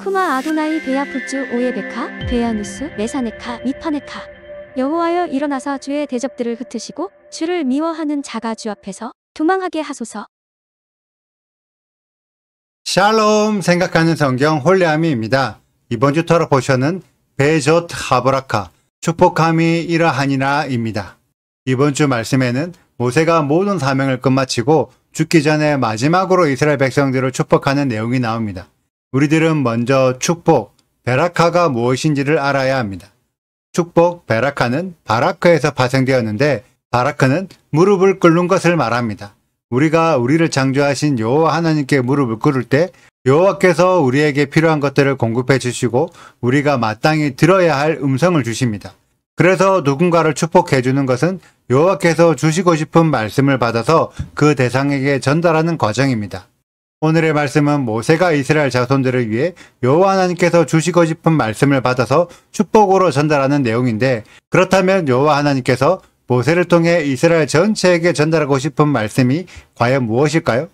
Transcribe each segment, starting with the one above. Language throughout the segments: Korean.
쿠마 아도나이 베야푸츠 오예베카 베야누스 메사네카 미파네카. 여호와여 일어나사 주의 대적들을 흩으시고 주를 미워하는 자가 주 앞에서 도망하게 하소서. 샬롬 생각하는 성경 홀레아미입니다. 이번 주 토라 포션은 베조 하브라카 축복함이 이러하니라입니다. 이번 주 말씀에는 모세가 모든 사명을 끝마치고 죽기 전에 마지막으로 이스라엘 백성들을 축복하는 내용이 나옵니다. 우리들은 먼저 축복, 베라카가 무엇인지를 알아야 합니다. 축복, 베라카는 바라크에서 파생되었는데 바라크는 무릎을 꿇는 것을 말합니다. 우리가 우리를 창조하신 여호와 하나님께 무릎을 꿇을 때 여호와께서 우리에게 필요한 것들을 공급해 주시고 우리가 마땅히 들어야 할 음성을 주십니다. 그래서 누군가를 축복해 주는 것은 여호와께서 주시고 싶은 말씀을 받아서 그 대상에게 전달하는 과정입니다. 오늘의 말씀은 모세가 이스라엘 자손들을 위해 여호와 하나님께서 주시고 싶은 말씀을 받아서 축복으로 전달하는 내용인데, 그렇다면 여호와 하나님께서 모세를 통해 이스라엘 전체에게 전달하고 싶은 말씀이 과연 무엇일까요?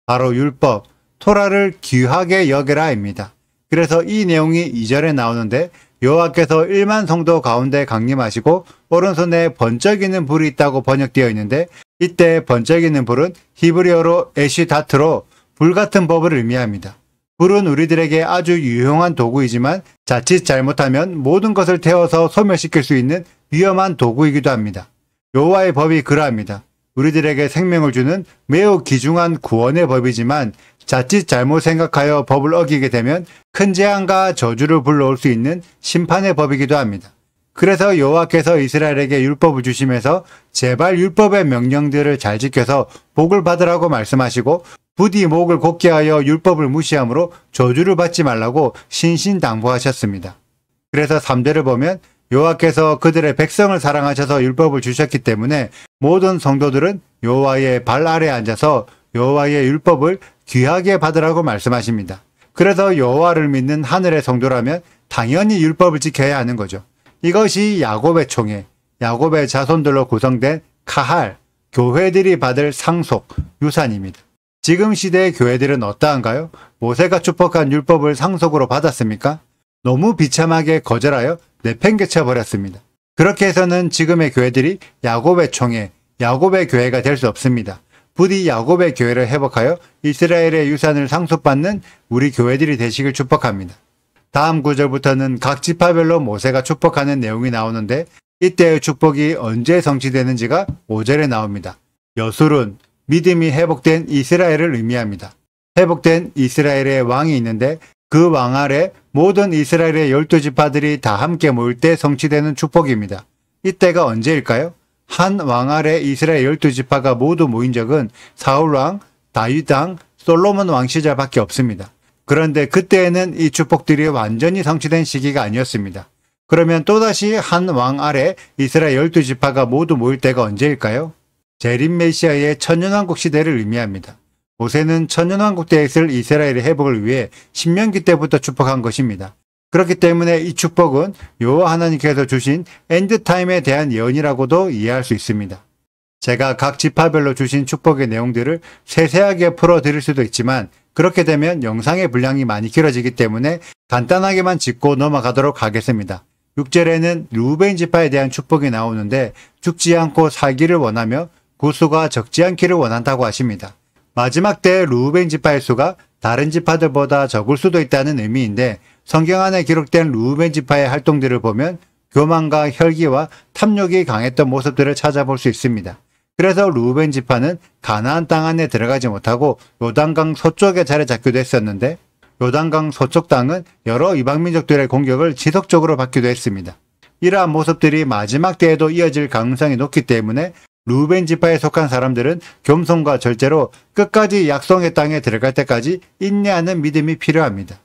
바로 율법, 토라를 귀하게 여겨라입니다. 그래서 이 내용이 2절에 나오는데 여호와께서 1만 성도 가운데 강림하시고 오른손에 번쩍이는 불이 있다고 번역되어 있는데, 이때 번쩍이는 불은 히브리어로 에시다트로 불같은 법을 의미합니다. 불은 우리들에게 아주 유용한 도구이지만 자칫 잘못하면 모든 것을 태워서 소멸시킬 수 있는 위험한 도구이기도 합니다. 여호와의 법이 그러합니다. 우리들에게 생명을 주는 매우 귀중한 구원의 법이지만 자칫 잘못 생각하여 법을 어기게 되면 큰 재앙과 저주를 불러올 수 있는 심판의 법이기도 합니다. 그래서 여호와께서 이스라엘에게 율법을 주시면서 제발 율법의 명령들을 잘 지켜서 복을 받으라고 말씀하시고 부디 목을 곧게 하여 율법을 무시함으로 저주를 받지 말라고 신신당부하셨습니다. 그래서 3절을 보면 여호와께서 그들의 백성을 사랑하셔서 율법을 주셨기 때문에 모든 성도들은 여호와의 발 아래 앉아서 여호와의 율법을 귀하게 받으라고 말씀하십니다. 그래서 여호와를 믿는 하늘의 성도라면 당연히 율법을 지켜야 하는 거죠. 이것이 야곱의 총회, 야곱의 자손들로 구성된 카할, 교회들이 받을 상속, 유산입니다. 지금 시대의 교회들은 어떠한가요? 모세가 축복한 율법을 상속으로 받았습니까? 너무 비참하게 거절하여 내팽개쳐 버렸습니다. 그렇게 해서는 지금의 교회들이 야곱의 총회, 야곱의 교회가 될 수 없습니다. 부디 야곱의 교회를 회복하여 이스라엘의 유산을 상속받는 우리 교회들이 되시길 축복합니다. 다음 구절부터는 각 지파별로 모세가 축복하는 내용이 나오는데, 이때의 축복이 언제 성취되는지가 5절에 나옵니다. 여술은 믿음이 회복된 이스라엘을 의미합니다. 회복된 이스라엘의 왕이 있는데 그 왕 아래 모든 이스라엘의 12지파들이 다 함께 모일 때 성취되는 축복입니다. 이때가 언제일까요? 한 왕 아래 이스라엘 12지파가 모두 모인 적은 사울왕, 다윗왕, 솔로몬 왕 시절밖에 없습니다. 그런데 그때에는 이 축복들이 완전히 성취된 시기가 아니었습니다. 그러면 또다시 한 왕 아래 이스라엘 12지파가 모두 모일 때가 언제일까요? 재림 메시아의 천년왕국 시대를 의미합니다. 모세는 천년왕국 때에 있을 이스라엘의 회복을 위해 신명기 때부터 축복한 것입니다. 그렇기 때문에 이 축복은 여호와 하나님께서 주신 엔드타임에 대한 예언이라고도 이해할 수 있습니다. 제가 각 지파별로 주신 축복의 내용들을 세세하게 풀어드릴 수도 있지만 그렇게 되면 영상의 분량이 많이 길어지기 때문에 간단하게만 짚고 넘어가도록 하겠습니다. 6절에는 르우벤 지파에 대한 축복이 나오는데 죽지 않고 살기를 원하며 그 수가 적지 않기를 원한다고 하십니다. 마지막 때 르우벤 지파의 수가 다른 지파들보다 적을 수도 있다는 의미인데, 성경 안에 기록된 르우벤 지파의 활동들을 보면 교만과 혈기와 탐욕이 강했던 모습들을 찾아볼 수 있습니다. 그래서 르우벤 지파는 가나안 땅 안에 들어가지 못하고 요단강 서쪽에 자리 잡기도 했었는데, 요단강 서쪽 땅은 여러 이방민족들의 공격을 지속적으로 받기도 했습니다. 이러한 모습들이 마지막 때에도 이어질 가능성이 높기 때문에 르우벤 지파에 속한 사람들은 겸손과 절제로 끝까지 약속의 땅에 들어갈 때까지 인내하는 믿음이 필요합니다.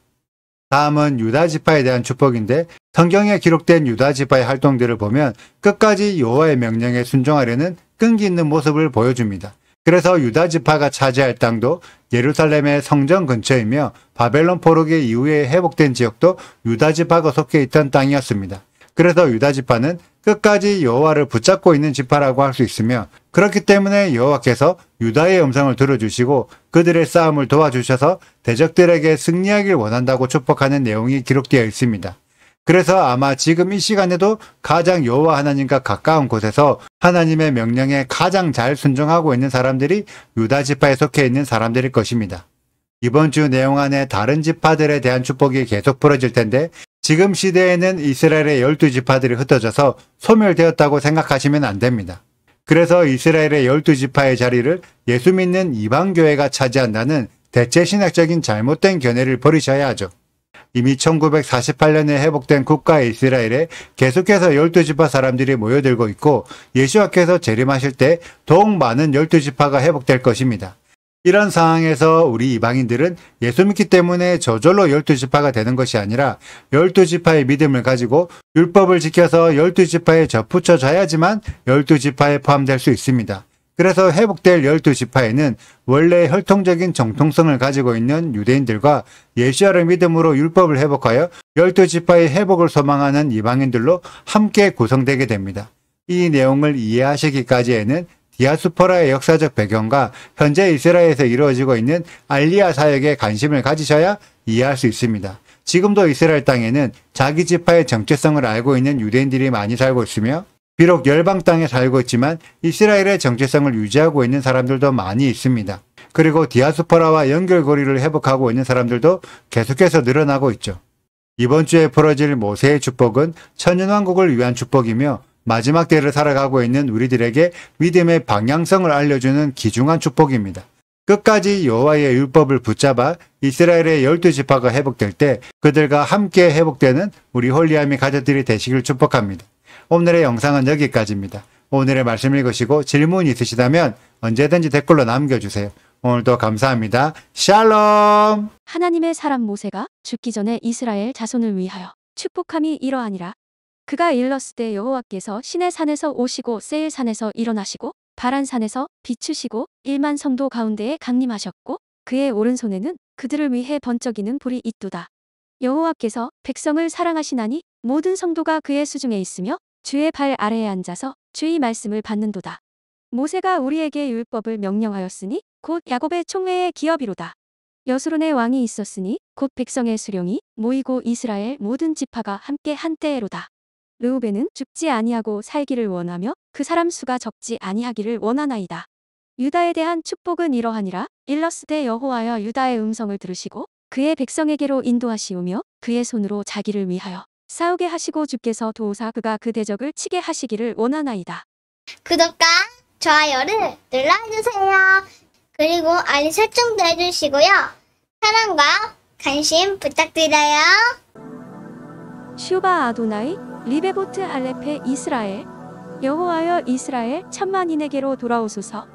다음은 유다 지파에 대한 축복인데, 성경에 기록된 유다 지파의 활동들을 보면 끝까지 여호와의 명령에 순종하려는 끈기 있는 모습을 보여줍니다. 그래서 유다 지파가 차지할 땅도 예루살렘의 성전 근처이며 바벨론 포로기 이후에 회복된 지역도 유다 지파가 속해 있던 땅이었습니다. 그래서 유다 지파는 끝까지 여호와를 붙잡고 있는 지파라고 할 수 있으며 그렇기 때문에 여호와께서 유다의 음성을 들어주시고 그들의 싸움을 도와주셔서 대적들에게 승리하길 원한다고 축복하는 내용이 기록되어 있습니다. 그래서 아마 지금 이 시간에도 가장 여호와 하나님과 가까운 곳에서 하나님의 명령에 가장 잘 순종하고 있는 사람들이 유다 지파에 속해 있는 사람들일 것입니다. 이번 주 내용 안에 다른 지파들에 대한 축복이 계속 풀어질 텐데 지금 시대에는 이스라엘의 12지파들이 흩어져서 소멸되었다고 생각하시면 안 됩니다. 그래서 이스라엘의 12지파의 자리를 예수 믿는 이방교회가 차지한다는 대체신학적인 잘못된 견해를 버리셔야 하죠. 이미 1948년에 회복된 국가 이스라엘에 계속해서 12지파 사람들이 모여들고 있고 예수와께서 재림하실 때 더욱 많은 12지파가 회복될 것입니다. 이런 상황에서 우리 이방인들은 예수 믿기 때문에 저절로 12지파가 되는 것이 아니라 12지파의 믿음을 가지고 율법을 지켜서 12지파에 접붙여져야지만 12지파에 포함될 수 있습니다. 그래서 회복될 12지파에는 원래 혈통적인 정통성을 가지고 있는 유대인들과 예수와를 믿음으로 율법을 회복하여 12지파의 회복을 소망하는 이방인들로 함께 구성되게 됩니다. 이 내용을 이해하시기까지에는 디아스포라의 역사적 배경과 현재 이스라엘에서 이루어지고 있는 알리야 사역에 관심을 가지셔야 이해할 수 있습니다. 지금도 이스라엘 땅에는 자기 지파의 정체성을 알고 있는 유대인들이 많이 살고 있으며 비록 열방 땅에 살고 있지만 이스라엘의 정체성을 유지하고 있는 사람들도 많이 있습니다. 그리고 디아스포라와 연결고리를 회복하고 있는 사람들도 계속해서 늘어나고 있죠. 이번 주에 풀어질 모세의 축복은 천년왕국을 위한 축복이며 마지막 때를 살아가고 있는 우리들에게 믿음의 방향성을 알려주는 귀중한 축복입니다. 끝까지 여호와의 율법을 붙잡아 이스라엘의 12지파가 회복될 때 그들과 함께 회복되는 우리 홀리아미 가족들이 되시길 축복합니다. 오늘의 영상은 여기까지입니다. 오늘의 말씀 읽으시고 질문 있으시다면 언제든지 댓글로 남겨주세요. 오늘도 감사합니다. 샬롬! 하나님의 사람 모세가 죽기 전에 이스라엘 자손을 위하여 축복함이 이러하니라. 그가 일렀을 때 여호와께서 시내 산에서 오시고 세일 산에서 일어나시고 바란 산에서 비추시고 1만 성도 가운데에 강림하셨고 그의 오른손에는 그들을 위해 번쩍이는 불이 있도다. 여호와께서 백성을 사랑하시나니 모든 성도가 그의 수중에 있으며 주의 발 아래에 앉아서 주의 말씀을 받는도다. 모세가 우리에게 율법을 명령하였으니 곧 야곱의 총회의 기업이로다. 여수론의 왕이 있었으니 곧 백성의 수령이 모이고 이스라엘 모든 지파가 함께 한때에로다. 르우벤은 죽지 아니하고 살기를 원하며 그 사람 수가 적지 아니하기를 원하나이다. 유다에 대한 축복은 이러하니라. 일렀을 때 여호와여 유다의 음성을 들으시고 그의 백성에게로 인도하시오며 그의 손으로 자기를 위하여 싸우게 하시고 주께서 도우사 그가 그 대적을 치게 하시기를 원하나이다. 구독과 좋아요를 눌러주세요. 그리고 알림 설정도 해주시고요. 사랑과 관심 부탁드려요. 슈바 아도나이 리베보트 할레페 이스라엘 여호와여 이스라엘 천만인에게로 돌아오소서.